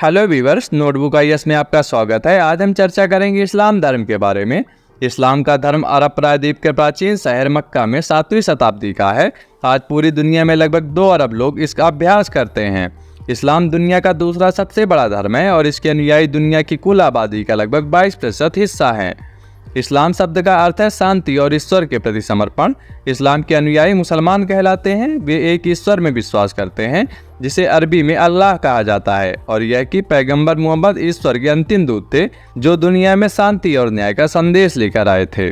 Hello viewers, notebook IAS में आपका स्वागत है। आज हम चर्चा करेंगे इस्लाम धर्म के बारे में। इस्लाम का धर्म अरब प्रायद्वीप के प्राचीन शहर मक्का में 7वीं शताब्दी का है। आज पूरी दुनिया में लगभग 2 अरब लोग इसका अभ्यास करते हैं। इस्लाम दुनिया का दूसरा सबसे बड़ा धर्म है और इसके अनुयायी दुनिया की कुल आबादी का लगभग 22% हिस्सा है। इस्लाम शब्द का अर्थ है शांति और ईश्वर के प्रति समर्पण। इस्लाम के अनुयायी मुसलमान कहलाते हैं। वे एक ईश्वर में विश्वास करते हैं जिसे अरबी में अल्लाह कहा जाता है, और यह कि पैगंबर मोहम्मद ईश्वर के अंतिम दूत थे जो दुनिया में शांति और न्याय का संदेश लेकर आए थे।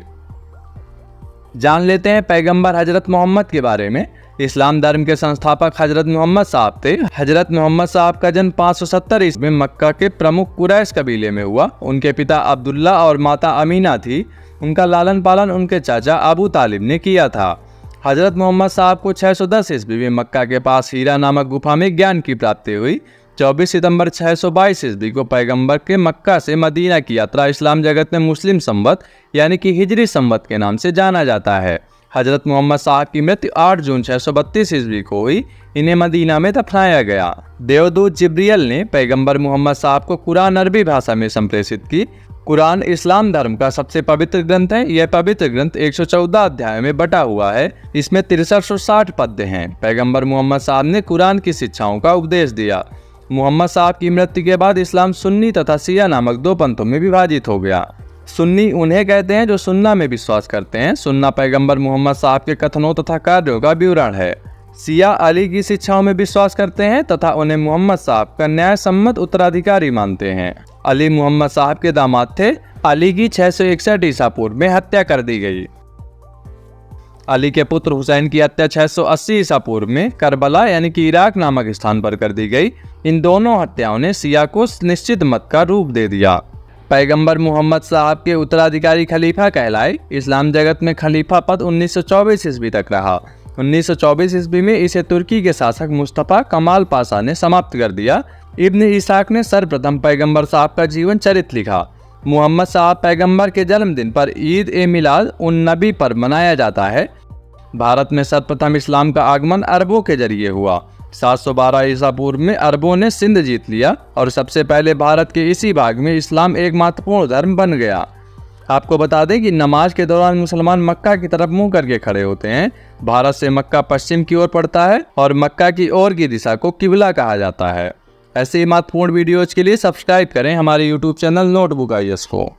जान लेते हैं पैगंबर हजरत मोहम्मद के बारे में। इस्लाम धर्म के संस्थापक हजरत मोहम्मद साहब थे। हजरत मोहम्मद साहब का जन्म 570 ईस्वी में मक्का के प्रमुख कुरैश कबीले में हुआ। उनके पिता अब्दुल्ला और माता अमीना थी। उनका लालन पालन उनके चाचा अबू तालिब ने किया था। हजरत मोहम्मद साहब को 610 ईस्वी में मक्का के पास हीरा नामक गुफा में ज्ञान की प्राप्ति हुई। 24 सितंबर 622 ईस्वी को पैगंबर के मक्का से मदीना की यात्रा इस्लाम जगत में मुस्लिम संवत यानी कि हिजरी संवत के नाम से जाना जाता है। हजरत मोहम्मद साहब की मृत्यु 8 जून 632 ईस्वी को हुई। इन्हें मदीना में दफनाया गया। देवदूत जिब्रियल ने पैगंबर मोहम्मद साहब को कुरान अरबी भाषा में संप्रेषित की। कुरान इस्लाम धर्म का सबसे पवित्र ग्रंथ है। यह पवित्र ग्रंथ 114 अध्यायों में बटा हुआ है। इसमें 6360 पद्य हैं। पैगंबर मोहम्मद साहब ने कुरान की शिक्षाओं का उपदेश दिया। मोहम्मद साहब की मृत्यु के बाद इस्लाम सुन्नी तथा शिया नामक 2 पंथों में विभाजित हो गया। सुन्नी उन्हें कहते हैं जो सुन्ना में विश्वास करते हैं। सुन्ना पैगंबर मोहम्मद साहब के कथनों तथा कार्यों का विवरण है। शिया अली की शिक्षाओं में विश्वास करते हैं तथा उन्हें मोहम्मद साहब का न्याय सम्मत उत्तराधिकारी मानते हैं। अली मोहम्मद साहब के दामाद थे। अली की 661 ईसा पूर्व में हत्या कर दी गई। अली के पुत्र हुसैन की हत्या 680 ईसा पूर्व में करबला यानी कि इराक नामक स्थान पर कर दी गई। इन दोनों हत्याओं ने शिया को निश्चित मत का रूप दे दिया। पैगंबर मोहम्मद साहब के उत्तराधिकारी खलीफा कहलाए। इस्लाम जगत में खलीफा पद 1924 ईस्वी तक रहा। 1924 ईस्वी में इसे तुर्की के शासक मुस्तफा कमाल पाशा ने समाप्त कर दिया। इब्न इसाक ने सर्वप्रथम पैगंबर साहब का जीवन चरित्र लिखा। मोहम्मद साहब पैगंबर के जन्मदिन पर ईद ए मिलाद उन नबी पर मनाया जाता है। भारत में सर्वप्रथम इस्लाम का आगमन अरबों के जरिए हुआ। 712 ईसा पूर्व में अरबों ने सिंध जीत लिया और सबसे पहले भारत के इसी भाग में इस्लाम एक महत्वपूर्ण धर्म बन गया। आपको बता दें कि नमाज के दौरान मुसलमान मक्का की तरफ मुंह करके खड़े होते हैं। भारत से मक्का पश्चिम की ओर पड़ता है और मक्का की ओर की दिशा को किबला कहा जाता है। ऐसे ही महत्वपूर्ण वीडियोज के लिए सब्सक्राइब करें हमारे यूट्यूब चैनल नोटबुक आईएएस को।